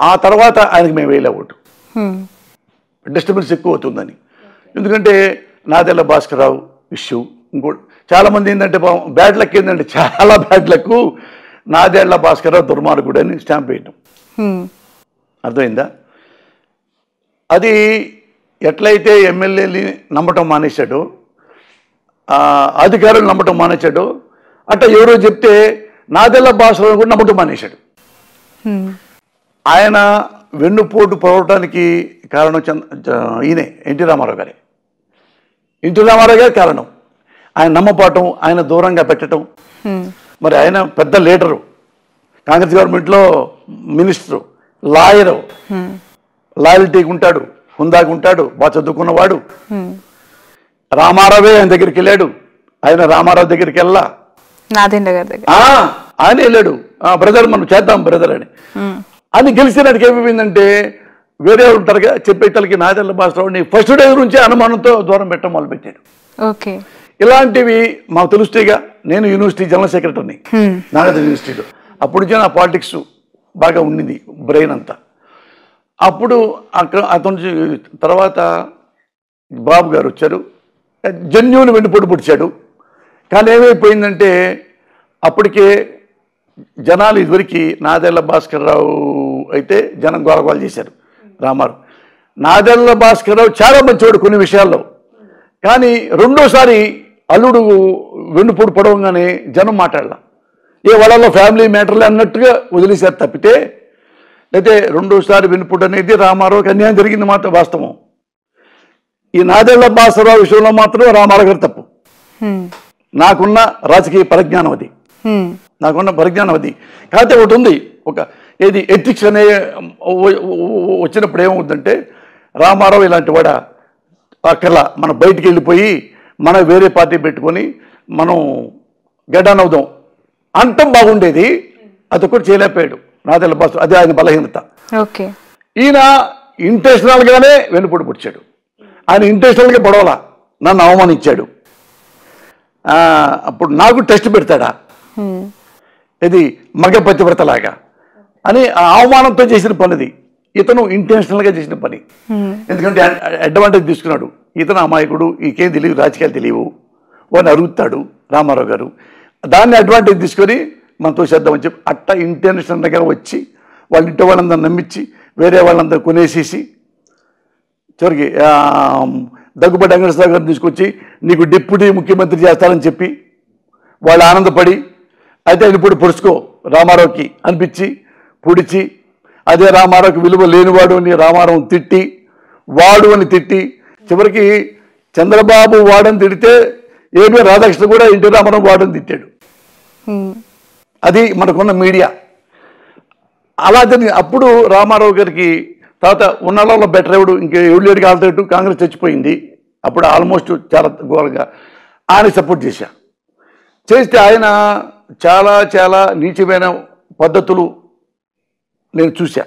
ఆ తర్వాత ఆయనకి మేము వేయలే ఓటు, డిస్టర్బెన్స్ ఎక్కువ అవుతుందని. ఎందుకంటే నాదెళ్ల భాస్కర్రావు ఇష్యూ, ఇంకోటి చాలామంది ఏంటంటే బ్యాడ్ లక్ ఏంటంటే చాలా బ్యాడ్ లక్, నాదెళ్ల భాస్కర్రావు దుర్మార్గుడు అని స్టాంప్ వేయటం. అర్థమైందా? అది ఎట్లయితే ఎమ్మెల్యేని నమ్మటం మానేశాడో, అధికారులు నమ్మటం మానేశాడో, అట్లా ఎవరో చెప్తే నాదెళ్ల భాస్కర్రావు కూడా నమ్మటం మానేశాడు. ఆయన వెన్నుపోటు పడవటానికి కారణం ఈయనే ఎన్టీ రామారావు గారే. ఎన్టీ రామారావు గారి కారణం ఆయన నమ్మపాటం, ఆయన దూరంగా పెట్టడం. మరి ఆయన పెద్ద లీడరు, కాంగ్రెస్ గవర్నమెంట్లో మినిస్టరు, లాయరు, లాయల్టీకి ఉంటాడు, హుందాగా ఉంటాడు, బాగా చదువుకున్నవాడు. రామారావే ఆయన దగ్గరికి వెళ్ళాడు, ఆయన రామారావు దగ్గరికి వెళ్ళా, ఆయన వెళ్ళాడు, బ్రదర్ మనం చేద్దాం బ్రదర్ అని గెలిచినట్టుకి ఏమైపోయిందంటే వేరే ఉంటారుగా చెప్పేటలకి నాదెళ్ల భాస్కర్రావుని ఫస్ట్ డే నుంచి అనుమానంతో దూరం పెట్టడం మొదలుపెట్టాడు. ఇలాంటివి మాకు తెలుస్తాయిగా. నేను యూనివర్సిటీ జనరల్ సెక్రటరీని నాగార్జున యూనివర్సిటీలో, అప్పుడు నుంచి నా పాలిటిక్స్ బాగా ఉండింది బ్రెయిన్ అంతా. అప్పుడు అక్కడ అతను తర్వాత బాబు గారు వచ్చారు, జన్యుని వెన్నుపోటు పొడిచాడు. కానీ ఏమైపోయిందంటే అప్పటికే జనాలు ఇదివరకు నాదెళ్ల భాస్కర్రావు అయితే జనం గోలగోలు చేశారు. రామారావు నాదెళ్ల భాస్కర్రావు చాలా మంచివాడు కొన్ని విషయాల్లో, కానీ రెండోసారి అల్లుడు వెన్నుపోటు పొడవగానే జనం మాట్లాడాల, ఏ వాళ్ళలో ఫ్యామిలీ మ్యాటర్లే అన్నట్టుగా వదిలేశారు తప్పితే, అయితే రెండోసారి వెన్నుపోటు అనేది రామారావుకి అన్యాయం జరిగింది మాత్రం వాస్తవం. ఈ నాదెళ్ల భాస్కర్రావు విషయంలో మాత్రం రామారావు గారు తప్పు. నాకున్న రాజకీయ పరిజ్ఞానం అది, నాకున్న పరిజ్ఞానం అది. కాకపోతే ఒకటి ఉంది, ఒక ఏది ఎథిక్స్ అనే వచ్చినప్పుడు ఏమవుతుందంటే రామారావు ఇలాంటి వాడ అక్కర్లా, మనం బయటికి వెళ్ళిపోయి మనం వేరే పార్టీ పెట్టుకొని మనం గడ్డాన్ అవుదాం అంతం బాగుండేది. అది ఒకటి చేయలేకపోయాడు నాదెళ్ల భాస్కర్, అదే ఆయన బలహీనత. ఈయన ఇంటెన్షనల్గానే వెన్నుపోటు పొడిచాడు. ఆయన ఇంటెన్షనల్గా పొడవలా, నన్ను అవమానించాడు. అప్పుడు నాకు టెస్ట్ పెడతాడా ఇది మగ పతివ్రతలాగా అని అవమానంతో చేసిన పనిది. ఇతను ఇంటెన్షనల్గా చేసిన పని. ఎందుకంటే అడ్వాంటేజ్ తీసుకున్నాడు. ఇతను అమాయకుడు, ఈకేం తెలియదు, రాజకీయాలు తెలియవు, వాడిని అరుగుతాడు రామారావు గారు. దాన్ని అడ్వాంటేజ్ తీసుకొని మనతో చేద్దామని చెప్పి అట్ట ఇంటెన్షనల్గా వచ్చి వాళ్ళ ఇంటి వాళ్ళందరూ నమ్మించి వేరే వాళ్ళందరూ కొనేసేసి చివరికి దగ్గుబాటి వెంకటేశ్వరరావు గారిని తీసుకొచ్చి నీకు డిప్యూటీ ముఖ్యమంత్రి చేస్తారని చెప్పి వాళ్ళు ఆనందపడి, అయితే ఆయన ఇప్పుడు పొడుచుకో రామారావుకి అనిపించి పొడిచి, అదే రామారావుకి విలువ లేనివాడు అని రామారావు తిట్టి, వాడు అని తిట్టి, చివరికి చంద్రబాబు వాడని తిడితే ఏబీ రాధాకృష్ణ కూడా ఎన్టీ రామారావు వాడని తిట్టాడు. అది మనకున్న మీడియా అలా జరిగింది. అప్పుడు రామారావు గారికి తర్వాత ఉన్నలో బెటర్ ఎవడు ఇంకే ఎవడు కాలుతట్టు కాంగ్రెస్ చచ్చిపోయింది. అప్పుడు ఆల్మోస్ట్ చాలా ఘోరంగా ఆయన సపోర్ట్ చేస్తే ఆయన చాలా చాలా నీచమైన పద్ధతులు నేను చూశా.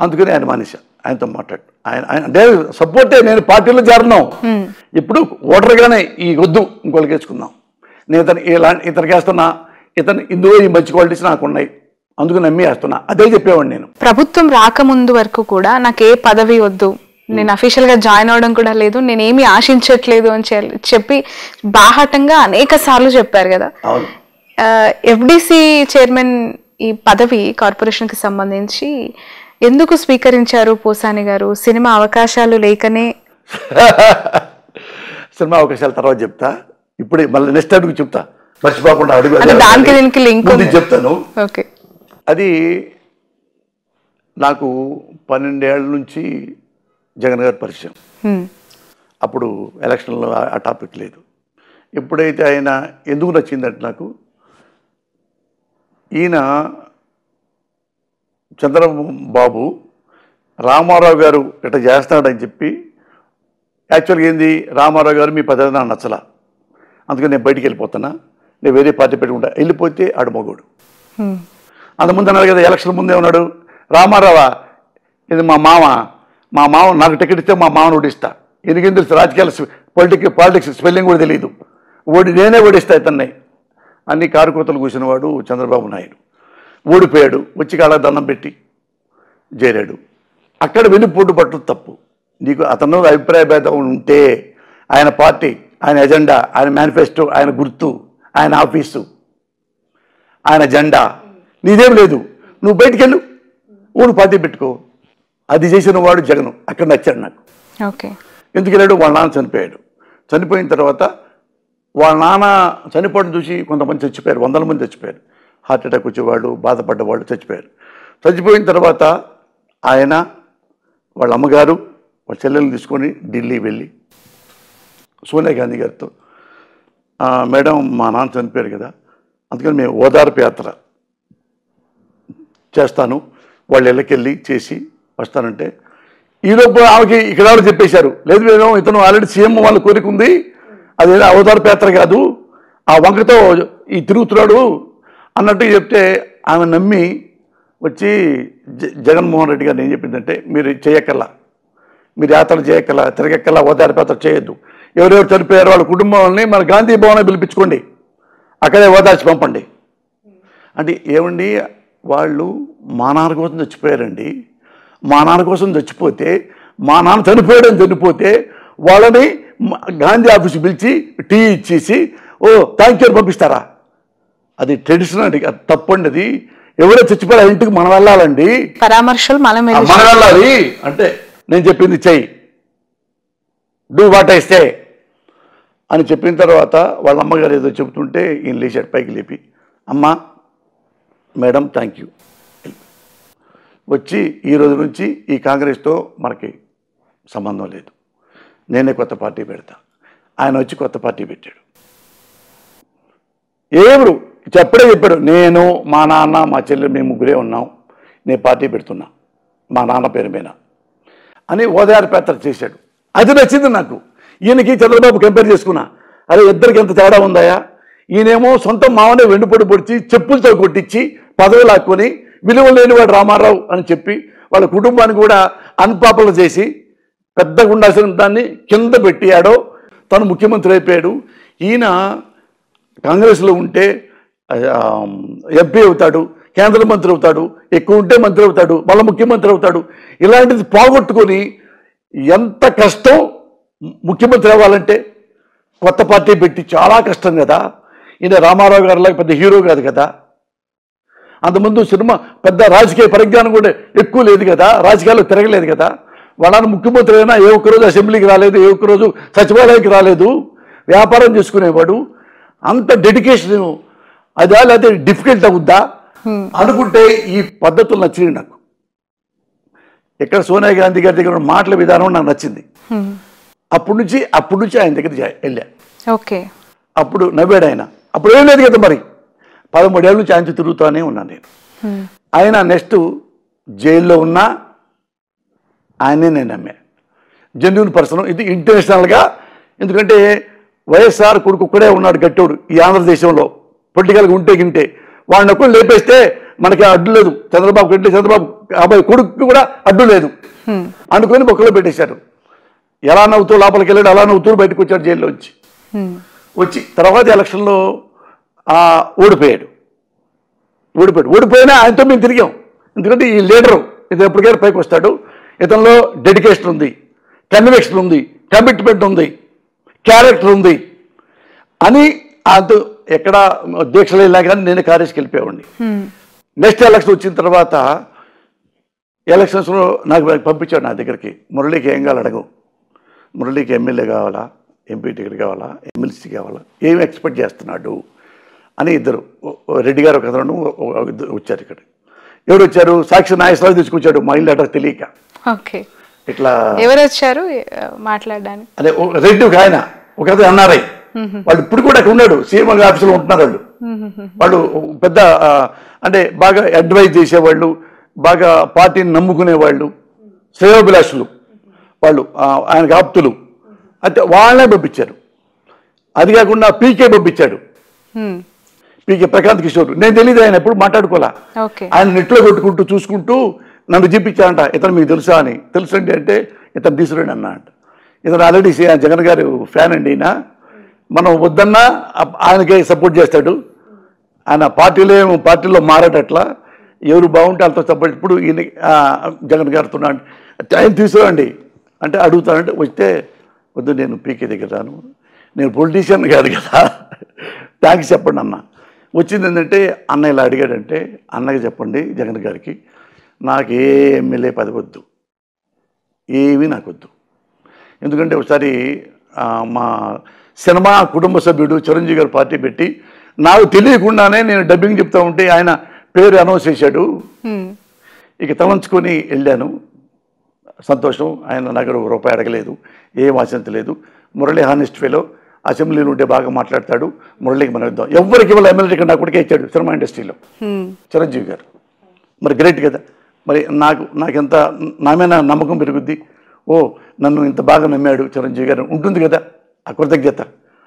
అందుకని ఆయన మానేశా ఆయనతో మాట్లాడు. ఆయన అంటే సపోర్టే, నేను పార్టీలో చేరను, ఇప్పుడు ఓటర్గానే ఈ వద్దు ఇంకోళ్ళకి వేసుకుందాం, నేను ఇతనికి వేస్తున్నా, ఇతను ఇందులో ఈ మంచి క్వాలిటీస్ నాకు ఉన్నాయి, అందుకు నమ్మి వేస్తున్నా, అదే చెప్పేవాడిని నేను. ప్రభుత్వం రాకముందు వరకు కూడా నాకు ఏ పదవి వద్దు, నేను అఫీషియల్ గా జాయిన్ అవడం కూడా లేదు, నేనేమి ఆశించట్లేదు అని చెప్పి బాహాటంగా అనేక సార్లు చెప్పారు కదా. ఎఫ్డిసి చైర్మన్ ఈ పదవి కార్పొరేషన్ కి సంబంధించి ఎందుకు స్వీకరించారు పోసాని గారు? సినిమా అవకాశాలు లేకనే? సినిమా అవకాశాల తర్వాత చెప్తా, ఇప్పుడే మళ్ళీ నెక్స్ట్ అడుగు చెప్తా, మర్చిపోకుండా అడుగు, దానికి దీనికి లింక్ చెప్తాను. ఓకే. అది నాకు 12 ఏళ్ల నుంచి జగన్ గారి పరిచయం. అప్పుడు ఎలక్షన్లో ఆ టాపిక్ లేదు. ఎప్పుడైతే ఆయన ఎందుకు నచ్చిందంటే నాకు, ఈయన చంద్రబాబు రామారావు గారు ఇట్లా చేస్తాడని చెప్పి, యాక్చువల్గా ఏంది రామారావు గారు మీ పద్ధతి నాకు నచ్చలా, అందుకని నేను బయటికి వెళ్ళిపోతున్నా, నేను వేరే పార్టీ పెట్టుకుంటా, వెళ్ళిపోతే ఆడు మగోడు. అంతకుముందు అన్నారు కదా, ఎలక్షన్ ముందే ఉన్నాడు రామారావా, ఇది మా మామ నాకు టికెట్ ఇస్తే మా మామను ఓడిస్తా, ఎందుకేం తెలుసు రాజకీయాలు పాలిటిక్స్ స్పెల్లింగ్ కూడా తెలియదు, నేనే ఓడిస్తా ఇతన్ని అన్ని కారుకోతలు కూర్చున్నవాడు చంద్రబాబు నాయుడు. ఓడిపోయాడు, వచ్చి కాళ్ళ దండం పెట్టి చేరాడు. అక్కడ వెళ్ళి పోటు పట్టడం తప్పు. నీకు అతను అభిప్రాయ భేదం ఉంటే ఆయన పార్టీ, ఆయన ఎజెండా, ఆయన మేనిఫెస్టో, ఆయన గుర్తు, ఆయన ఆఫీసు, ఆయన జెండా నీదేం లేదు, నువ్వు బయటికి వెళ్ళు, ఊరు పార్టీ పెట్టుకో. అది చేసిన వాడు జగన్. అక్కడ నచ్చాడు నాకు. ఓకే. ఎందుకు వెళ్ళాడు? వాళ్ళ నాన్న చనిపోయాడు. చనిపోయిన తర్వాత వాళ్ళ నాన్న చనిపోవడం చూసి కొంతమంది చచ్చిపోయారు, 100 మంది చచ్చిపోయారు. హార్ట్ అటాక్ వచ్చేవాళ్ళు, బాధపడ్డవాళ్ళు చచ్చిపోయారు. చచ్చిపోయిన తర్వాత ఆయన వాళ్ళ అమ్మగారు వాళ్ళ చెల్లెల్ని తీసుకొని ఢిల్లీ వెళ్ళి సోనియా గాంధీ గారితో, మేడం మా నాన్న చనిపోయారు కదా, అందుకని మేము ఓదార్పు యాత్ర చేస్తాను, వాళ్ళ ఇళ్ళకెళ్ళి చేసి వస్తానంటే, ఈలోపు ఆమెకి ఇక్కడ వాళ్ళు చెప్పేశారు, లేదు మేడం ఇతను ఆల్రెడీ సీఎం వాళ్ళ కోరిక ఉంది, అదేదో ఓదార్పు యాత్ర కాదు, ఆ వంకతో ఈ తిరుగుతున్నాడు అన్నట్టు చెప్తే ఆమె నమ్మి వచ్చి జగన్మోహన్ రెడ్డి గారు ఏం చెప్పిందంటే, మీరు చేయక్కల్లా, మీరు యాత్రలు చేయక్కల్లా, తిరగక్కల్లా, ఓదార్పు యాత్ర చేయొద్దు, ఎవరెవరు చనిపోయారో వాళ్ళ కుటుంబాలని మన గాంధీ భవన్ పిలిపించుకోండి, అక్కడే ఓదార్చి పంపండి. అంటే ఏమండి, వాళ్ళు మా నాన్న కోసం చచ్చిపోయారండి, మా నాన్న కోసం చచ్చిపోతే, మా నాన్న చనిపోయాడని చనిపోతే వాళ్ళని గాంధీ ఆఫీస్కి పిలిచి టీ ఇచ్చేసి ఓ థ్యాంక్ యూ పంపిస్తారా? అది ట్రెడిషన్ అండి, అది తప్పండి. అది ఎవరో చచ్చిపోయారు ఇంటికి మనం వెళ్ళాలండి, పరామర్శలు మనం వెళ్ళాలి. అంటే నేను చెప్పింది చెయ్యి, డూ వాట్ ఐ సే అని చెప్పిన తర్వాత వాళ్ళ అమ్మగారు ఏదో చెబుతుంటే ఈయన లేచాడు పైకి లేపి, అమ్మ మేడం థ్యాంక్ యూ, వచ్చి ఈ రోజు నుంచి ఈ కాంగ్రెస్తో మనకి సంబంధం లేదు, నేనే కొత్త పార్టీ పెడతా. ఆయన వచ్చి కొత్త పార్టీ పెట్టాడు. ఎవరు చెప్పాడు, నేను మా నాన్న మా చెల్లెలు మేము ముగ్గురే ఉన్నాం, నేను పార్టీ పెడుతున్నా మా నాన్న పేరు మీద అని ఓదార్పు యాత్ర చేశాడు. అది నచ్చింది నాకు. ఈయనకి చంద్రబాబు కంపేర్ చేసుకున్నా, అరే ఇద్దరికి ఎంత తేడా ఉందాయా, ఈయనేమో సొంత మామనే వెండిపొడి పొడిచి చెప్పులతో కొట్టించి పదవి లాక్కొని విలువ లేనివాడు రామారావు అని చెప్పి వాళ్ళ కుటుంబాన్ని కూడా అన్పాపులర్ చేసి పెద్దగా ఉండాల్సిన దాన్ని కింద పెట్టాడో తను ముఖ్యమంత్రి అయిపోయాడు. ఈయన కాంగ్రెస్లో ఉంటే ఎంపీ అవుతాడు, కేంద్ర మంత్రి అవుతాడు, ఎక్కువ ఉంటే మంత్రి అవుతాడు, మళ్ళీ ముఖ్యమంత్రి అవుతాడు. ఇలాంటిది పోగొట్టుకొని ఎంత కష్టం ముఖ్యమంత్రి అవ్వాలంటే, కొత్త పార్టీ పెట్టి చాలా కష్టం కదా. ఈయన రామారావు గారిలాగా పెద్ద హీరో కాదు కదా, అంతకుముందు సినిమా పెద్ద రాజకీయ పరిజ్ఞానం కూడా ఎక్కువ లేదు కదా, రాజకీయాల్లో తిరగలేదు కదా. వాళ్ళని ముఖ్యమంత్రి అయినా ఏ ఒక్కరోజు అసెంబ్లీకి రాలేదు, ఏ ఒక్కరోజు సచివాలయానికి రాలేదు, వ్యాపారం చేసుకునేవాడు. అంత డెడికేషన్ అదా లేకపోతే డిఫికల్ట్ అవుద్దా అనుకుంటే ఈ పద్ధతులు నచ్చింది నాకు. ఇక్కడ సోనియా గాంధీ గారి దగ్గర మాటల విధానం నాకు నచ్చింది. అప్పటి నుంచి ఆయన దగ్గర వెళ్ళా. ఓకే. అప్పుడు నవ్వాడు ఆయన. అప్పుడు ఏం లేదు కదా, మరి 13 ఏళ్ళ నుంచి ఆయన తిరుగుతూనే ఉన్నాను నేను. ఆయన నెక్స్ట్ జైల్లో ఉన్నా ఆయనే నేను నమ్మా. జెన్యూన్ పర్సన్, ఇది ఇంటర్నేషనల్గా. ఎందుకంటే వైఎస్ఆర్ కొడుకు ఒక్కడే ఉన్నాడు గట్టోడు ఈ ఆంధ్రదేశంలో, పొలిటికల్గా ఉంటే గింటే వాడిని ఒక్కడు లేపేస్తే మనకి అడ్డు లేదు. చంద్రబాబు అబ్బాయి కొడుకు కూడా అడ్డు లేదు అనుకొని ఒక్కలో పెట్టేశారు. ఎలా నవ్వుతూ లోపలికి వెళ్ళాడు, అలా నవ్వుతూ బయటకు వచ్చాడు జైల్లో వచ్చి తర్వాత ఎలక్షన్లో ఓడిపోయినా ఆయనతో మేము తిరిగాం. ఎందుకంటే ఈ లీడరు ఇతను ఎప్పటికైనా పైకి వస్తాడు, ఇతనిలో డెడికేషన్ ఉంది, కన్విక్షన్ ఉంది, కమిట్మెంట్ ఉంది, క్యారెక్టర్ ఉంది అని అది ఎక్కడ దీక్షలు వెళ్ళినా కానీ నేను కారేజ్కి వెళ్ళిపోయేవాడిని. నెక్స్ట్ ఎలక్షన్ వచ్చిన తర్వాత ఎలక్షన్స్లో నాకు పంపించాడు నా దగ్గరికి, మురళీకి ఏం కావాలి అడగవు, మురళీకి ఎమ్మెల్యే కావాలా, ఎంపీ టికెట్ కావాలా, ఎమ్మెల్సీ కావాలా, ఏమి ఎక్స్పెక్ట్ చేస్తున్నాడు అని ఇద్దరు, రెడ్డి గారు ఒక అతను వచ్చారు. ఇక్కడ ఎవరు వచ్చారు? సాక్షి నాగేశ్వరరావు తీసుకొచ్చాడు, మా ఇల్లు అడ్రస్ తెలియక. ఇట్లా ఎవరు వచ్చారు మాట్లాడడానికి? అదే రెడ్డి ఒక ఆయన, ఒక అతను ఎన్ఆర్ఐ, వాళ్ళు ఇప్పుడు కూడా అక్కడ ఉన్నాడు, సీఎం ఆఫీసులో ఉంటున్నారు. వాళ్ళు పెద్ద అంటే బాగా అడ్వైజ్ చేసేవాళ్ళు, బాగా పార్టీని నమ్ముకునేవాళ్ళు, శ్రేయోభిలాషులు వాళ్ళు, ఆయనకు ఆప్తులు. అయితే వాళ్ళనే పంపించారు. అది కాకుండా పీకే పంపించాడు, పీకే ప్రశాంత్ కిషోర్. నేను తెలియదు, ఆయన ఎప్పుడు మాట్లాడుకోలే. ఆయన నెట్లో కొట్టుకుంటూ చూసుకుంటూ నన్ను చూపించాడంట, ఇతను మీకు తెలుసా అని. తెలుసండి అంటే ఇతను తీసుకురండి అన్న అంట. ఇతను ఆల్రెడీ జగన్ గారు ఫ్యాన్ అండి. ఈయన మనం వద్దన్నా ఆయనకే సపోర్ట్ చేస్తాడు, ఆయన పార్టీలో మారాడట్లా. ఎవరు బాగుంటే వాళ్ళతో సపోర్ట్. ఇప్పుడు ఈయన జగన్ గారితో ఆయన తీసుకురండి అంటే అడుగుతానంటే వస్తే వద్దు, నేను పీకే దగ్గర రాను, నేను పొలిటీషియన్ కాదు కదా, థ్యాంక్స్ చెప్పండి అన్న. వచ్చింది ఏంటంటే అన్న ఇలా అడిగాడంటే, అన్నకి చెప్పండి జగన్ గారికి, నాకు ఏ ఎమ్మెల్యే పదవి వద్దు, ఏమీ నాకు వద్దు. ఎందుకంటే ఒకసారి మా సినిమా కుటుంబ సభ్యుడు చిరంజీవి గారు పార్టీ పెట్టి నాకు తెలియకుండానే నేను డబ్బింగ్ చెప్తా ఉంటే ఆయన పేరు అనౌన్స్ చేశాడు. ఇక తలంచుకొని వెళ్ళాను, సంతోషం. ఆయన నాకు రూపాయి అడగలేదు, ఏం ఆశించలేదు. మురళి హానెస్ట్ ఫెలో, అసెంబ్లీలో ఉంటే బాగా మాట్లాడతాడు, మురళికి మనం ఇద్దాం. ఎవరికి ఇవాళ ఎమ్మెల్యే కన్నా కొడుకే ఇచ్చాడు సినిమా ఇండస్ట్రీలో చిరంజీవి గారు. మరి గ్రేట్ కదా. మరి నాకెంత నా మీద నమ్మకం పెరుగుద్ది. ఓ నన్ను ఇంత బాగా నమ్మాడు చిరంజీవి గారు, ఉంటుంది కదా ఆ కృతజ్ఞత,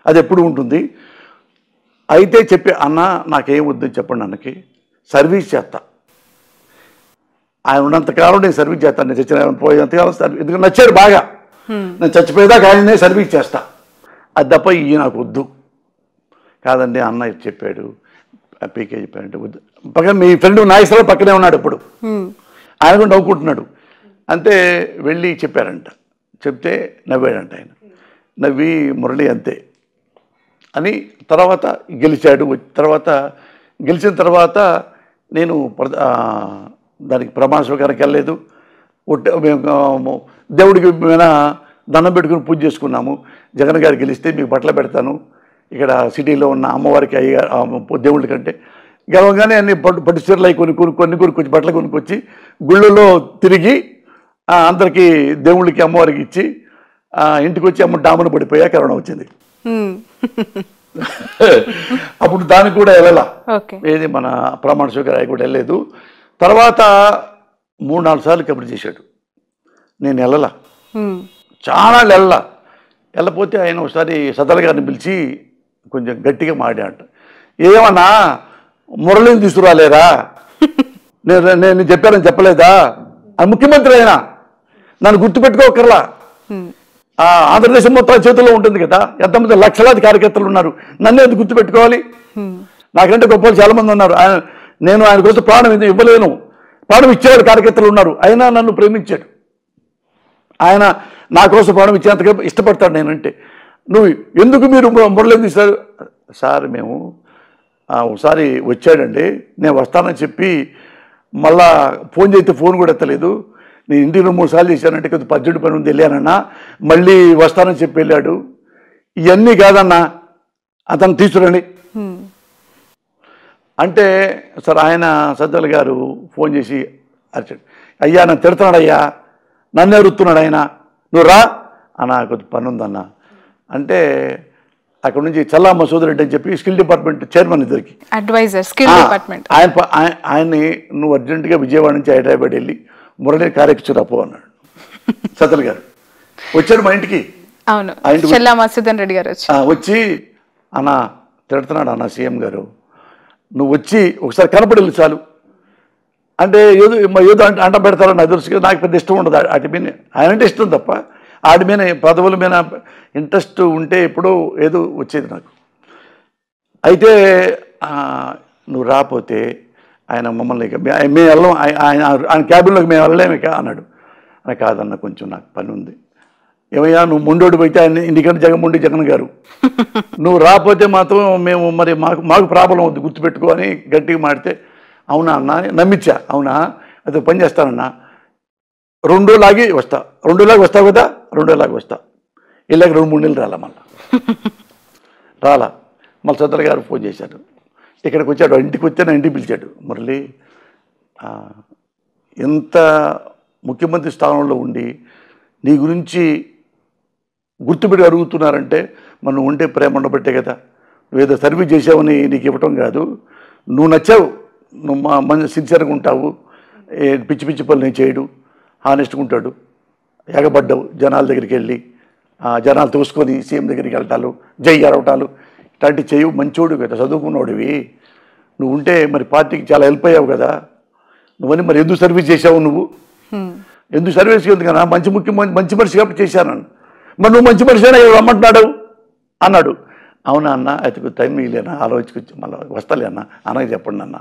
అది ఎప్పుడు ఉంటుంది. అయితే చెప్పి అన్న నాకేం వద్దని చెప్పండి, అన్నకి సర్వీస్ చేస్తా, ఆయన ఉన్నంతకాలం నేను సర్వీస్ చేస్తాను, నేను చచ్చిన పోయేంతకాలం సర్వీస్, ఎందుకంటే నచ్చాడు బాగా, నేను చచ్చిపోయేదాకా ఆయననే సర్వీస్ చేస్తా, అది తప్ప ఇవి నాకు వద్దు. కాదండి అన్న చెప్పాడు, పీకే చెప్పాడంటే వద్దు. పక్కన మీ ఫ్రెండ్ నాగేశ్వరరావు పక్కనే ఉన్నాడు, ఇప్పుడు ఆయన కూడా నవ్వుకుంటున్నాడు. అంతే వెళ్ళి చెప్పారంట, చెప్తే నవ్వాడంట ఆయన. నవ్వి మురళి అంతే అని తర్వాత గెలిచాడు. తర్వాత గెలిచిన తర్వాత నేను దానికి ప్రమాణ స్వీకారానికి వెళ్ళలేదు. మేము దేవుడికి మీద దండం పెట్టుకుని పూజ చేసుకున్నాము. జగన్ గారు గెలిస్తే మీకు బట్టలు పెడతాను, ఇక్కడ సిటీలో ఉన్న అమ్మవారికి దేవుళ్ళ కంటే గెలవగానే అన్ని పట్టు చీరలు అవి కొనుక్కొచ్చి బట్టలు కొనుక్కొచ్చి గుళ్ళలో తిరిగి అందరికీ దేవుళ్ళకి అమ్మవారికి ఇచ్చి ఇంటికి వచ్చి అమ్మ డామును పడిపోయా కరోనా వచ్చింది. అప్పుడు దానికి కూడా వెళ్ళాల, ఏది మన ప్రమాణ స్వీకారం కూడా వెళ్ళలేదు. తర్వాత 3-4 సార్లు కబురు చేశాడు, నేను వెళ్ళలా, చాలా వెళ్ళపోతే ఆయన ఒకసారి సదర్ గారిని పిలిచి కొంచెం గట్టిగా మాట్లాడ, ఏమన్నా మురళిని తీసుకురాలేరా, నేను చెప్పానని చెప్పలేదా, అది ముఖ్యమంత్రి అయినా నన్ను గుర్తుపెట్టుకోకర్లా, ఆంధ్రదేశం మొత్తం చేతుల్లో ఉంటుంది కదా, ఎంతమంది లక్షలాది కార్యకర్తలు ఉన్నారు, నన్ను ఎందుకు గుర్తుపెట్టుకోవాలి, నాకంటే గొప్ప చాలా మంది ఉన్నారు, నేను ఆయన కోసం ప్రాణం ఇవ్వలేను, ప్రాణం ఇచ్చేవాడు కార్యకర్తలు ఉన్నారు, అయినా నన్ను ప్రేమించాడు, ఆయన నా కోసం ప్రాణం ఇచ్చేంతగా ఇష్టపడతాడు నేనంటే, నువ్వు ఎందుకు మీరు మురళి తీశారు సార్, మేము ఒకసారి వచ్చాడండి, నేను వస్తానని చెప్పి మళ్ళా ఫోన్ చేస్తే ఫోన్ కూడా ఎత్తలేదు, నేను ఇంటికి 2-3 సార్లు చేశానంటే కొద్దిగా పర్జెంట్ పని ఉంది వెళ్ళానన్నా, మళ్ళీ వస్తానని చెప్పి వెళ్ళాడు, ఇవన్నీ కాదన్నా అతను తీసుకురండి అంటే, సార్ ఆయన సజ్జల గారు ఫోన్ చేసి అరిచాడు, అయ్యా నన్ను తిడుతున్నాడు, అయ్యా నన్ను ఎరుగుతున్నాడు ఆయన, నువ్వు రా అన్న, కొద్ది పని ఉందన్న అంటే, అక్కడ నుంచి చల్లా మసూద్ రెడ్డి అని చెప్పి స్కిల్ డిపార్ట్మెంట్ చైర్మన్, ఇద్దరికి అడ్వైజర్ స్కిల్ డిపార్ట్మెంట్, ఆయన్ని నువ్వు అర్జెంటుగా విజయవాడ నుంచి హైదరాబాద్ వెళ్ళి మురళి కార్యక్రమం రాపో అన్నాడు సజ్జల గారు. వచ్చాడు మా ఇంటికి, చల్లా మసూదన్ రెడ్డి గారు వచ్చి అన్న తిడుతున్నాడు అన్న సీఎం గారు, నువ్వు వచ్చి ఒకసారి కనపడి చాలు అంటే, ఏదో అంట పెడతారని నాకు తెలుసు, నాకు పెద్ద ఇష్టం ఉండదు వాటి మీద, ఆయన అంటే ఇష్టం తప్ప వాటి మీద పదవుల మీద ఇంట్రెస్ట్ ఉంటే ఎప్పుడో ఏదో వచ్చేది నాకు. అయితే నువ్వు రాకపోతే ఆయన మమ్మల్ని మేము వెళ్ళం, ఆయన క్యాబిన్లోకి మేము వెళ్ళలేము ఇక అన్నాడు. అని కాదన్న కొంచెం నాకు పని ఉంది, ఏమయ్యా నువ్వు ముండోడు పోయితే ఆయన ఇంటికంటే జగన్ గారు, నువ్వు రాకపోతే మాత్రం మేము మరి మాకు ప్రాబ్లం అవుద్ది గుర్తుపెట్టుకో అని గట్టిగా మాడితే, అవునా అన్న నమ్మించా, అవునా అయితే పని చేస్తానన్నా, 2 రోజులాగి వస్తా, 2 రోజులాగి వస్తావు కదా, 2 రోజులాగి వస్తా, ఇలాగ 2-3 నెలలు రాలా, మళ్ళీ సజ్జల గారు ఫోన్ చేశాడు, ఇక్కడికి వచ్చాడు, ఇంటికి వచ్చా నా ఇంటికి పిలిచాడు, మురళి ఎంత ముఖ్యమంత్రి స్థానంలో ఉండి నీ గురించి గుర్తుపెట్టి అడుగుతున్నారంటే మనం ఉంటే ప్రేమ ఉండబట్టే కదా, నువ్వేదో సర్వీస్ చేసావని నీకు ఇవ్వటం కాదు, నువ్వు నచ్చావు, నువ్వు మంచి సిన్సియర్గా ఉంటావు, పిచ్చి పిచ్చి పనులు నేను చేయడు, హానెస్ట్గా ఉంటాడు, ఎగబడ్డావు జనాల దగ్గరికి వెళ్ళి, జనాలు తోసుకొని సీఎం దగ్గరికి వెళ్ళటాలు, జై అరవటాలు ఇట్లాంటివి చేయవు, మంచోడు కదా, చదువుకున్నాడువి, నువ్వు ఉంటే మరి పార్టీకి చాలా హెల్ప్ అయ్యావు కదా, నువ్వని మరి ఎందుకు సర్వీస్ చేసావు, నువ్వు ఎందుకు సర్వీస్ ఎందుకన్నా, మంచి మనిషి కాబట్టి చేశాను, మరి నువ్వు మంచి మనిషి అయినా రమ్మంటున్నాడు అన్నాడు. అవునా అన్న, అయితే టైం ఇలేనా ఆలోచించుకొచ్చి మళ్ళీ వస్తాలే అన్న, అనగా చెప్పండి అన్న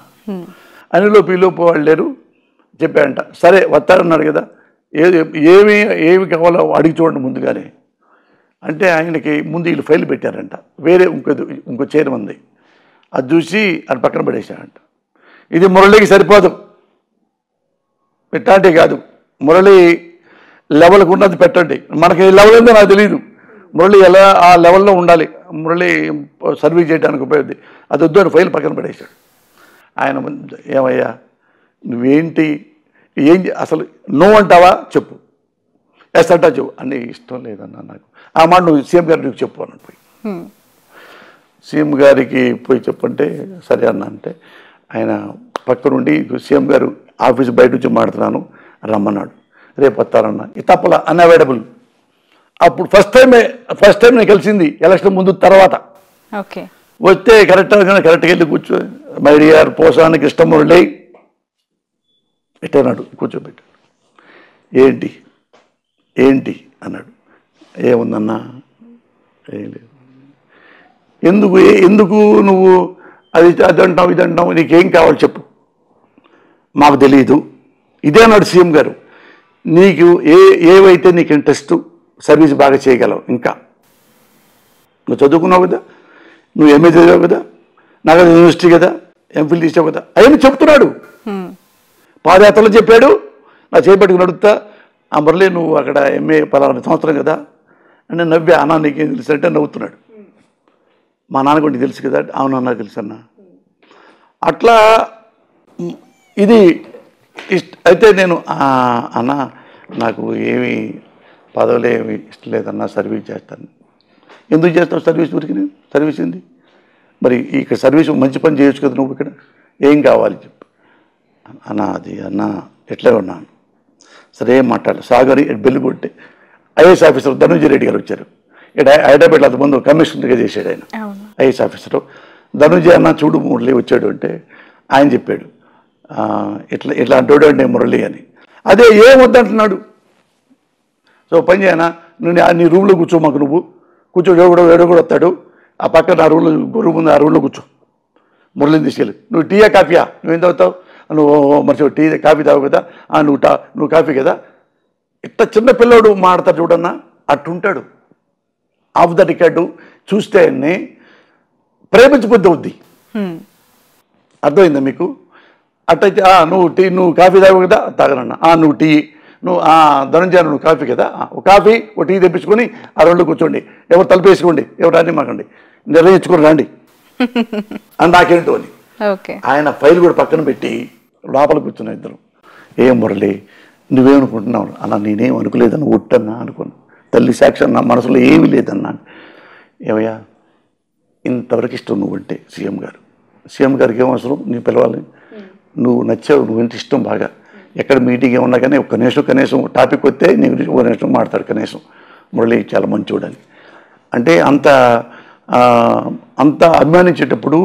అనిలోపు ఈలోపు వాళ్ళు లేరు చెప్పాడంట. సరే వస్తారన్నాడు కదా, ఏమి ఏమి కావాలో అడిగి చూడండి ముందుగానే అంటే ఆయనకి ముందు వీళ్ళు ఫైల్ పెట్టారంట. వేరే ఇంకో చైర్మన్ది. అది చూసి అది పక్కన పడేశాడంట. ఇది మురళికి సరిపోదు, పెట్టండి కాదు, మురళి లెవెల్కి ఉన్నది పెట్టండి. మనకి లెవెల్ ఉందో నాకు తెలియదు, మురళి ఎలా ఆ లెవెల్లో ఉండాలి, మురళి సర్వీస్ చేయడానికి ఉపయోగపడుతుంది. అది వద్దు అని ఫైల్ పక్కన పడేశాడు. ఆయన ఏమయ్యా నువ్వేంటి అసలు నో అంటావా చెప్పు, ఎస్ అంటా చెప్పు. అన్నీ ఇష్టం లేదన్నా నాకు, ఆ మాట నువ్వు సీఎం గారికి చెప్పు అని పోయి సీఎం గారికి పోయి చెప్పంటే సరే అన్న అంటే ఆయన పక్క నుండి సీఎం గారు ఆఫీస్ బయట నుంచి మాడుతున్నాను రమ్మన్నాడు. రేపు వస్తారన్న ఇది తప్పలా అన్అవైలబుల్. అప్పుడు ఫస్ట్ టైం నేను కలిసింది ఎలక్షన్ ముందు తర్వాత. వస్తే కరెక్ట్గా వెళ్ళి కూర్చో మై డియర్ పోసాని కృష్ణమురళి పెట్టాడు, కూర్చోబెట్టాడు. ఏంటి ఏంటి అన్నాడు. ఏముందన్నా ఏం లేదు. ఎందుకు నువ్వు అది అంటావు ఇది అంటావు, నీకేం కావాలి చెప్పు, మాకు తెలియదు ఇదే అన్నాడు సీఎం గారు. నీకు ఏవైతే నీకు ఇంట్రెస్ట్ సర్వీస్ బాగా చేయగలవు, ఇంకా నువ్వు చదువుకున్నావు కదా, నువ్వు ఎంఏ చదివావు కదా, నాకు యూనివర్సిటీ కదా, ఎంఫిల్ తీసావు కదా, అవన్నీ చెప్తున్నాడు. పాదయాత్రలో చెప్పాడు. నా చేపట్టుకు నడుపుతా ఆ మురళి నువ్వు అక్కడ ఎంఏ 16 సంవత్సరం కదా అంటే నవ్వే. అన్నా నీకేం తెలుసు అంటే నవ్వుతున్నాడు. మా నాన్న కూడా తెలుసు కదా, అవునన్నా తెలుసు అన్న. అట్లా ఇది అయితే నేను అన్న నాకు ఏమి పదవులు ఏమి ఇష్టం లేదన్నా, సర్వీస్ చేస్తాను. ఎందుకు చేస్తావు సర్వీస్? ఊరికి నేను సర్వీస్ ఏంది మరి, ఇక్కడ సర్వీస్ మంచి పని చేయొచ్చు కదా నువ్వు, ఇక్కడ ఏం కావాలి చెప్పు అన్న. అది అన్న ఎట్లా ఉన్నాను సరే ఏం మాట్లాడు. సాగరి బెల్లి కొట్టి ఐఏఎస్ ఆఫీసర్ ధనుంజయ రెడ్డి గారు వచ్చారు. ఇక్కడ హైదరాబాద్లో అంతకుముందు కమిషనర్గా చేశాడు ఆయన, ఐఏఎస్ ఆఫీసరు. ధనుంజయ అన్న చూడు మురళి వచ్చాడు అంటే ఆయన చెప్పాడు ఇట్లా అంటాడు అంటే మురళి అని. అదే ఏమొద్దంటున్నాడు. సో పని చేయనా, నువ్వు నీ రూమ్లో కూర్చో, మాకు నువ్వు కూర్చో, ఏడో కూడా వస్తాడు ఆ పక్కన నా రూమ్లో రూమ్ ఉంది, ఆ రూమ్లో కూర్చో, మురళిని తీసుకెళ్ళి. నువ్వు టీయా కాఫీయా, నువ్వేం తాగుతావు, నువ్వు మర్చిపో టీ కాఫీ తాగు కదా, నువ్వు కాఫీ కదా. ఇట్లా చిన్న పిల్లోడు మాడతాడు చూడన్నా, అట్టుంటాడు. ఆఫ్ ద రికార్డు చూస్తే అన్ని ప్రేమించబుద్ధి అవుద్ది. అర్థమైందా మీకు? అట్టయితే నువ్వు కాఫీ తాగు కదా, తాగనన్నా. నువ్వు టీ, నువ్వు ధనంజయ నువ్వు కాఫీ కదా, కాఫీ ఓ టీ తెప్పించుకొని ఆ రెండు కూర్చోండి, ఎవరు తలుపేసుకోండి, ఎవరు అన్నీ మాకండి, నిర్ణయించుకొని రండి అని నాకేంటో అని. ఆయన ఫైల్ కూడా పక్కన పెట్టి లోపల కూర్చున్న ఇద్దరు. ఏం మురళి నువ్వేమనుకుంటున్నావు అలా? నేనేం అనుకోలేదన్నా, ఉట్టన్నా అనుకున్నాను. తల్లి సాక్షి నా మనసులో ఏమీ లేదన్నా. ఏమయ్యా ఇంతవరకు ఇష్టం నువ్వంటే సీఎం గారికి ఏం అవసరం నీ పిలవాలి, నువ్వు నచ్చావు, నువ్వంటే ఇష్టం బాగా. ఎక్కడ మీటింగ్ ఏమన్నా కానీ ఒక కనీసం టాపిక్ వస్తే నీ గురించి ఒక నిమిషం మాట్లాడు కనీసం, మురళి చాలా మంచి చూడాలి అంటే అంత అభిమానించేటప్పుడు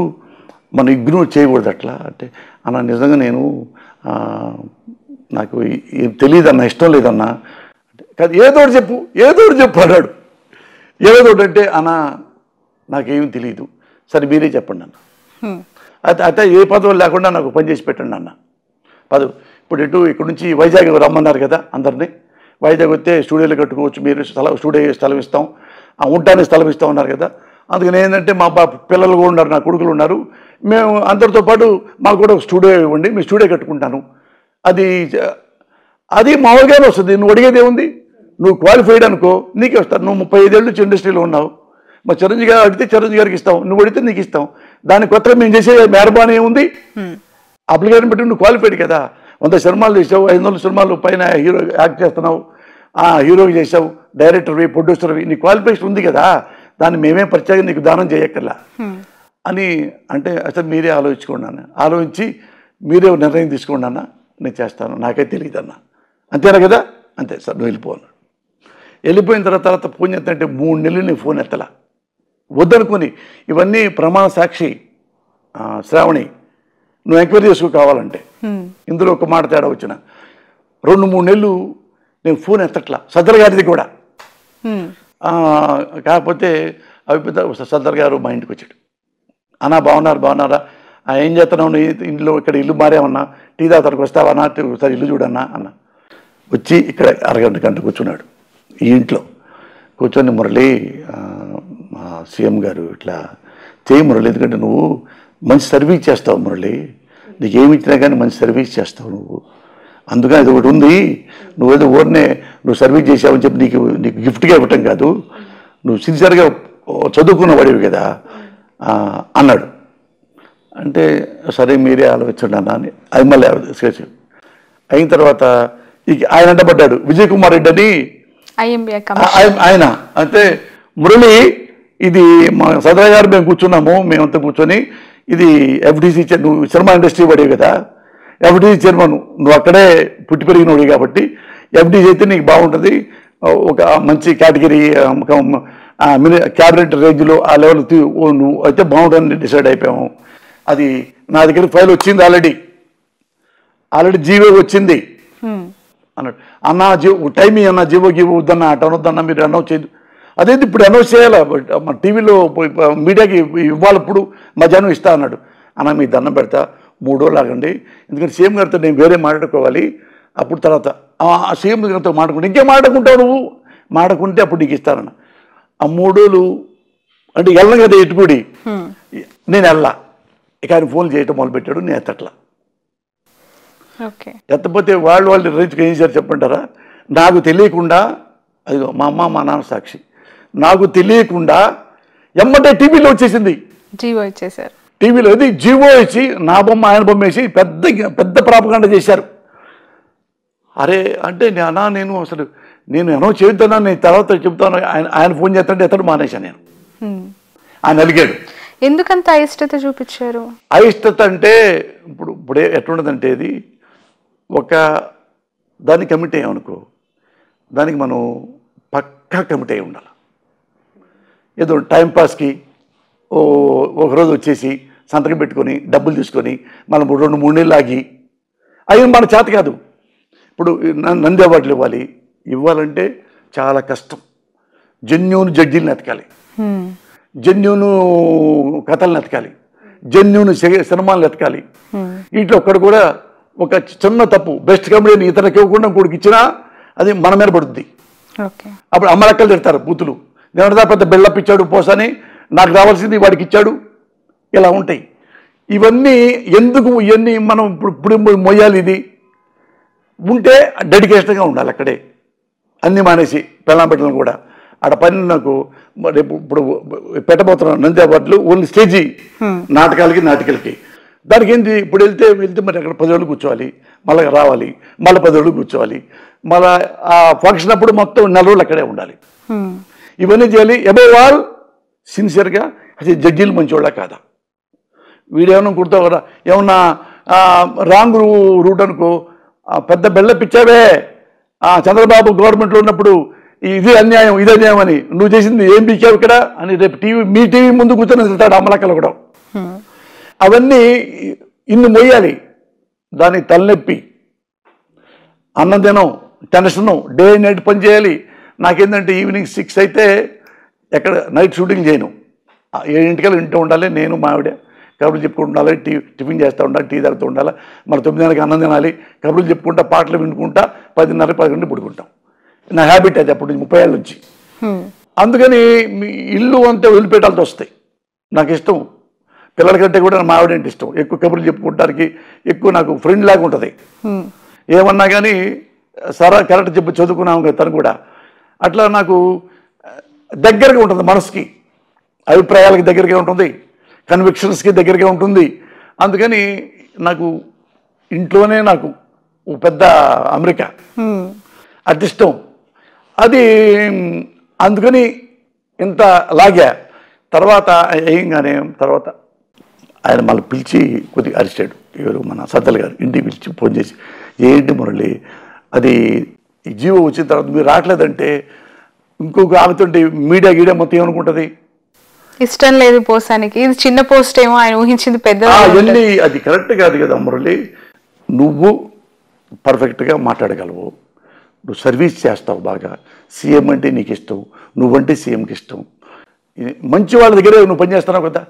మనం ఇగ్నోర్ చేయకూడదు. అట్లా అంటే అన్న నిజంగా నేను నాకు తెలియదన్నా, ఇష్టం లేదన్నా అంటే కాదు, ఏదోటి చెప్పు అన్నాడు. ఏదోటి అంటే అన్న నాకేమీ తెలియదు, సరే మీరే చెప్పండి అన్న. అయితే ఏ పదవులు లేకుండా నాకు పని చేసి పెట్టండి అన్న. పదవి ఇప్పుడు ఇక్కడ నుంచి వైజాగ్ రమ్మన్నారు కదా అందరినీ. వైజాగ్ వస్తే స్టూడియోలు కట్టుకోవచ్చు, మీరు స్టూడియో స్థలం ఇస్తాం, ఉండడానికి స్థలం ఇస్తాం ఉన్నారు కదా. అందుకని ఏంటంటే మా పిల్లలు కూడా ఉన్నారు, నా కొడుకులు ఉన్నారు, మేము అందరితో పాటు మాకు కూడా ఒక స్టూడియో ఇవ్వండి, మీ స్టూడియో కట్టుకుంటాను. అది మామూలుగానే వస్తుంది. నువ్వు అడిగేది ఏముంది, నువ్వు క్వాలిఫైడ్ అనుకో నీకే వస్తాను. నువ్వు 35 ఏళ్ళ నుంచి ఇండస్ట్రీలో ఉన్నావు, మా చిరంజీవి గారు అడిగితే చిరంజీవి గారికి ఇస్తాం, నువ్వు అడిగితే నీకు ఇస్తాం. దాని కొత్తగా మేము చేసే మెహర్బానీ ఏముంది, అప్లికేషన్ పెట్టి నువ్వు క్వాలిఫైడ్ కదా. 100 సినిమాలు చేసావు, 500 సినిమాలు పైన హీరో యాక్ట్ చేస్తున్నావు, హీరోకి చేసావు, డైరెక్టర్వి, ప్రొడ్యూసర్వి, నీ క్వాలిఫికేషన్ ఉంది కదా, దాన్ని మేమే ప్రత్యేకంగా నీకు దానం చేయక్కర్లా అని అంటే అసలు మీరే ఆలోచించుకోండి అన్న, ఆలోచించి మీరే నిర్ణయం తీసుకోండి అన్న, నేను చేస్తాను, నాకే తెలియదు అన్న. అంతేనా కదా? అంతే సార్, నువ్వు వెళ్ళిపోను. వెళ్ళిపోయిన తర్వాత ఫోన్ చేస్తానంటే 3 నెలలు నేను ఫోన్ ఎత్తలా, వద్దనుకొని. ఇవన్నీ ప్రమాణ సాక్షి శ్రావణి, నువ్వు ఎంక్వైరీ చేసుకో కావాలంటే. ఇందులో ఒక మాట తేడా వచ్చిన 2-3 నెలలు నేను ఫోన్ ఎత్తట్లా, సద్దర్ గారిది కూడా. కాకపోతే అవి సద్దర్ గారు మా ఇంటికి వచ్చాడు. అన్నా బాగున్నారా ఏం చేస్తున్నావు ఇంట్లో, ఇక్కడ ఇల్లు మారేమన్నా, టీ తాగడానికి వస్తావన్నా, ఒకసారి ఇల్లు చూడన్నా అన్న. వచ్చి ఇక్కడ గంట కూర్చున్నాడు ఈ ఇంట్లో. కూర్చొని మురళి మా సీఎం గారు ఇట్లా చేయి మురళి, ఎందుకంటే నువ్వు మంచి సర్వీస్ చేస్తావు మురళి, నీకు ఏమి ఇచ్చినా కానీ మంచి సర్వీస్ చేస్తావు నువ్వు, అందుకని అది ఒకటి ఉంది, నువ్వేదో ఊరినే నువ్వు సర్వీస్ చేసావని చెప్పి నీకు గిఫ్ట్గా ఇవ్వటం కాదు, నువ్వు సిన్సియర్గా చదువుకున్న వాడివి కదా అన్నాడు. అంటే సరే మీరే ఆలోచించండి అన్న అని అది మళ్ళీ అయిన తర్వాత ఆయన అంటపడ్డాడు విజయ్ కుమార్ రెడ్డి అని ఆయన. అంటే మురళి ఇది మా సదరా గారు మేము కూర్చున్నాము, మేమంతా కూర్చొని ఇది ఎఫ్డీసీ, నువ్వు సినిమా ఇండస్ట్రీ పడేవి కదా, ఎఫ్డీసీ చైర్మన్, నువ్వు అక్కడే పుట్టి పెరిగినోడి కాబట్టి ఎఫ్డీసీ అయితే నీకు బాగుంటుంది, ఒక మంచి కేటగిరీ క్యాబినెట్ రేంజ్లో ఆ లెవెల్ నువ్వు అయితే బాగుంటుందని డిసైడ్ అయిపోయాము. అది నా దగ్గర ఫైల్ వచ్చింది, ఆల్రెడీ జీవో వచ్చింది అన్నాడు. అన్న టైం అన్న జీవో గీవో వద్దన్న అటు అనొద్దన్న, మీరు అనౌన్స్ చేయదు. అదేంటి ఇప్పుడు అనౌన్స్ చేయాలా, మన టీవీలో మీడియాకి ఇవ్వాలి, ఇప్పుడు మధ్యాహ్నం ఇస్తా అన్నాడు. అన్న మీకు దండం పెడతా 3 రోజులు ఆగండి, ఎందుకంటే సీఎం గారితో నేను వేరే మాట్లాడుకోవాలి, అప్పుడు తర్వాత సీఎం గారితో మాట్లాడుకుంటే ఇంకేం మాట్లాడుకుంటావు నువ్వు, మాట్లాడుకుంటే అప్పుడు నీకు ఇస్తానన్న. ఆ 3 రోజులు అంటే వెళ్ళను కదా ఎట్టుకుడి, నేను వెళ్ళా. ఇక ఆయన ఫోన్ చేయటం మొదలుపెట్టాడు, నేను ఎత్తట్లా. ఎత్తపోతే వాళ్ళు రైతుకు ఏం చేశారు చెప్పంటారా, నాకు తెలియకుండా, అది మా అమ్మ మా నాన్న సాక్షి, నాకు తెలియకుండా ఎమ్మటే టీవీలో వచ్చేసింది, జీవో ఇచ్చేసారు. టీవీలో అది జీవో ఇచ్చి నా బొమ్మ ఆయన బొమ్మ వేసి పెద్ద ప్రాపగాండ చేశారు. అరే అంటే నేను అసలు నేను అనౌన్స్ చేద్దానా, నేను తర్వాత చెప్తాను, ఆయన ఫోన్ చేస్తాంటే ఎత్తడు మానేశాను నేను. ఆయన అలిగాడు. ఎందుకంత అయిష్టత చూపించారు? అయిష్టత అంటే ఇప్పుడే ఎట్లుండదంటే, ఇది ఒక దాన్ని కమిట్ అయ్యామనుకో, దానికి మనం పక్కా కమిట్ అయి ఉండాలి. ఏదో టైంపాస్కి ఒకరోజు వచ్చేసి సంతకం పెట్టుకొని డబ్బులు తీసుకొని మనం 2-3 నెలలు ఆగి అవి మన చేత కాదు. ఇప్పుడు నంది అవార్డులు ఇవ్వాలంటే చాలా కష్టం. జెన్యూన్ జడ్జీలను ఎతకాలి, జెన్యూన్ కథలను ఎతకాలి, జెన్యూన్ సినిమాలను ఎతకాలి. వీటిలో ఒక్కడు కూడా ఒక చిన్న తప్పు బెస్ట్ కమెడీని ఇతరులకు ఇవ్వకుండా ఇంకోటికి ఇచ్చినా అది మన మీద పడుద్ది. అప్పుడు అమ్మలక్కలు తిడతారు బూతులు, నేను పెద్ద బిల్డప్ ఇచ్చాడు పోసని, నాకు రావాల్సింది వాడికి ఇచ్చాడు, ఇలా ఉంటాయి. ఇవన్నీ ఎందుకు, ఇవన్నీ మనం ఇప్పుడు మొయ్యాలి. ఇది ఉంటే డెడికేషన్గా ఉండాలి, అక్కడే అన్నీ మానేసి పెళ్ళం కూడా ఆడ పని. నాకు రేపు ఇప్పుడు పెట్టబోతున్నాను నంది అవార్డులు ఓన్లీ స్టేజీ నాటకాలకి దానికి ఏంటి, ఇప్పుడు వెళ్తే మరి అక్కడ 10 రోజులు కూర్చోవాలి, మళ్ళీ రావాలి, మళ్ళీ 10 రోజులు కూర్చోవాలి, మళ్ళీ ఆ ఫంక్షన్ అప్పుడు మొత్తం 4 రోజులు అక్కడే ఉండాలి. ఇవన్నీ చేయాలి. అబౌవ్ ఆల్ సిన్సియర్గా అసలు జడ్జీలు మంచివాళ్ళ కాదా, వీడేమన్నా కుడతావు కదా, ఏమన్నా రాంగ్ రూట్ అనుకో, పెద్ద బెల్లపిచ్చావే చంద్రబాబు గవర్నమెంట్లో ఉన్నప్పుడు, ఇది అన్యాయం ఇది అన్యాయం అని, నువ్వు చేసింది ఏం పీకావు ఇక్కడ అని రేపు మీ టీవీ ముందు కూర్చొని వెళ్తాడు అమలక్కలు కూడా. అవన్నీ ఇన్ని మొయ్యాలి, దానికి తలనొప్పి, అన్నం తినం, టెన్షను, డే నైట్ పని చేయాలి. నాకేంటంటే ఈవినింగ్ 6 అయితే ఎక్కడ నైట్ షూటింగ్ చేయను, 7 ఇంట్లో ఉండాలి, నేను మావిడ కబుర్లు చెప్పుకుంటూ ఉండాలి, టిఫిన్ చేస్తూ ఉండాలి, టీ తాగుతూ ఉండాలి, మరి 9 అన్నం తినాలి, కబుర్లు చెప్పుకుంటా, పాటలు వినుకుంటా 10:30-11 పడుకుంటాం. నా హ్యాబిట్ అది అప్పుడు 30 ఏళ్ళ నుంచి. అందుకని ఇల్లు అంతా వదిలిపెట్టాల్సి వస్తాయి. నాకు ఇష్టం, పిల్లల కంటే కూడా మా ఆవిడ అంటే ఇష్టం, ఎక్కువ కబుర్లు చెప్పుకుంటానికి ఎక్కువ నాకు ఫ్రెండ్ లాగా ఉంటుంది. ఏమన్నా కానీ సరా కరెక్ట్ చెప్పి చదువుకున్నాము కదా తను కూడా, అట్లా నాకు దగ్గరగా ఉంటుంది, మనసుకి అభిప్రాయాలకి దగ్గరగా ఉంటుంది, కన్విక్షన్స్కి దగ్గరగా ఉంటుంది. అందుకని నాకు ఇంట్లోనే నాకు పెద్ద అమెరికా అదిష్టం. అది అందుకని ఇంత లాగా తర్వాత ఏంగానే తర్వాత ఆయన మళ్ళీ పిలిచి కొద్దిగా అరిచాడు, ఎవరు మన సద్దల్ గారు ఇంటికి పిలిచి ఫోన్ చేసి, ఏంటి మురళి అది జీవో వచ్చిన తర్వాత మీరు రావట్లేదంటే ఇంకొక ఆమెతుంటే మీడియా గీడియా మొత్తం ఏమనుకుంటుంది, ఇష్టం లేదు పోసానికి, ఇది చిన్న పోస్ట్ ఏమో, ఆయన ఊహించింది పెద్ద. అవన్నీ అది కరెక్ట్ కాదు కదా మురళి. నువ్వు పర్ఫెక్ట్గా మాట్లాడగలవు, నువ్వు సర్వీస్ చేస్తావు బాగా, సీఎం అంటే నీకు ఇష్టం, నువ్వంటే సీఎంకి ఇష్టం. మంచి వాళ్ళ దగ్గరే నువ్వు పనిచేస్తున్నావు కదా,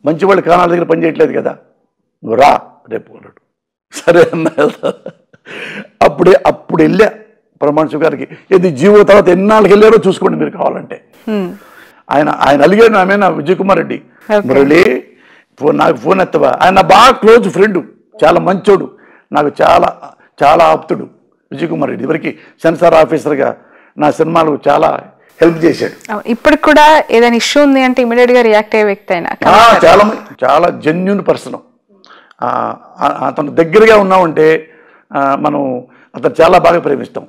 మంచి వాళ్ళు కానాల దగ్గర పనిచేయట్లేదు కదా. నువ్వు రా రేపు అన్నాడు. సరే అన్న అప్పుడు వెళ్ళా ప్రమాణ గారికి. ఇది జీవో తర్వాత ఎన్నాళ్ళకి వెళ్ళారో చూసుకోండి మీరు కావాలంటే. ఆయన అలిగాడు ఆమె నా విజయ్ కుమార్ రెడ్డి, మురళి నాకు ఫోన్ ఎత్తవా. ఆయన బాగా క్లోజ్ ఫ్రెండ్, చాలా మంచోడు, నాకు చాలా చాలా ఆప్తుడు విజయ్ కుమార్ రెడ్డి. ఇవరికి సెన్సార్ ఆఫీసర్గా నా సినిమాలు చాలా హెల్ప్ చేశాడు. ఇప్పటికి కూడా ఏదైనా ఇష్యూ ఉంది అంటే ఇమీడియట్ గా రియాక్ట్ అయ్యే వ్యక్తి అయినా చాలా జెన్యూన్ పర్సన్. అతను దగ్గరగా ఉన్నామంటే మనం అతను చాలా బాగా ప్రేమిస్తాం.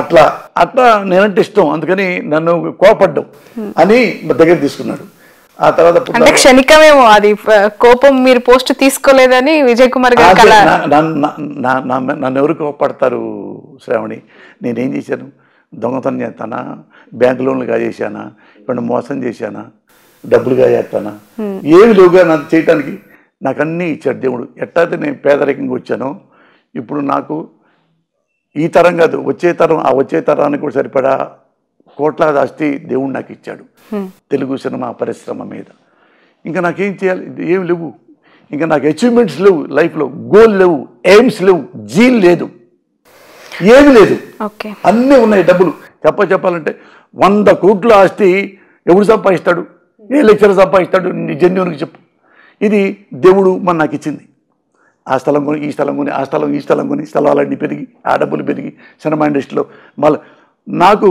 అట్లా నేనంటే ఇష్టం, అందుకని నన్ను కోపడ్డం అని దగ్గర తీసుకున్నాడు. ఆ తర్వాత అంటే క్షణికమేమో అది కోపం, మీరు పోస్ట్ తీసుకోలేదని విజయ్ కుమార్ గారు. నన్ను ఎవరు కోపడతారు శ్రావణి? నేనేం చేశాను? దొంగతనం చేస్తానా, బ్యాంకు లోన్లు కాజేశానా, ఇప్పుడు మోసం చేశానా, డబ్బులుగా చేస్తానా? ఏమి లేవుగా నాకు చేయటానికి. నాకు అన్నీ ఇచ్చాడు దేవుడు. ఎట్లయితే నేను పేదరికంగా వచ్చానో ఇప్పుడు నాకు ఈ తరం కాదు, వచ్చే తరానికి కూడా సరిపడా కోట్లాది ఆస్తి దేవుడు నాకు ఇచ్చాడు తెలుగు సినిమా పరిశ్రమ మీద. ఇంకా నాకేం చేయాలి? ఏం లేవు, ఇంకా నాకు అచీవ్మెంట్స్ లేవు, లైఫ్లో గోల్ లేవు, ఎయిమ్స్ లేవు, జీల్ లేదు, ఏమి లేదు, అన్నీ ఉన్నాయి. డబ్బులు చెప్పాలంటే 100 కోట్ల ఆస్తి ఎవడు సంపాదిస్తాడు? ఏ లెక్చర్ సంపాదిస్తాడు? జెన్యూన్కి చెప్పు. ఇది దేవుడు నాకు ఇచ్చింది. ఆ స్థలం కొని, ఈ స్థలం కొని, ఈ స్థలం కొని, స్థలాలన్నీ పెరిగి, ఆ డబ్బులు పెరిగి సినిమా ఇండస్ట్రీలో మళ్ళీ నాకు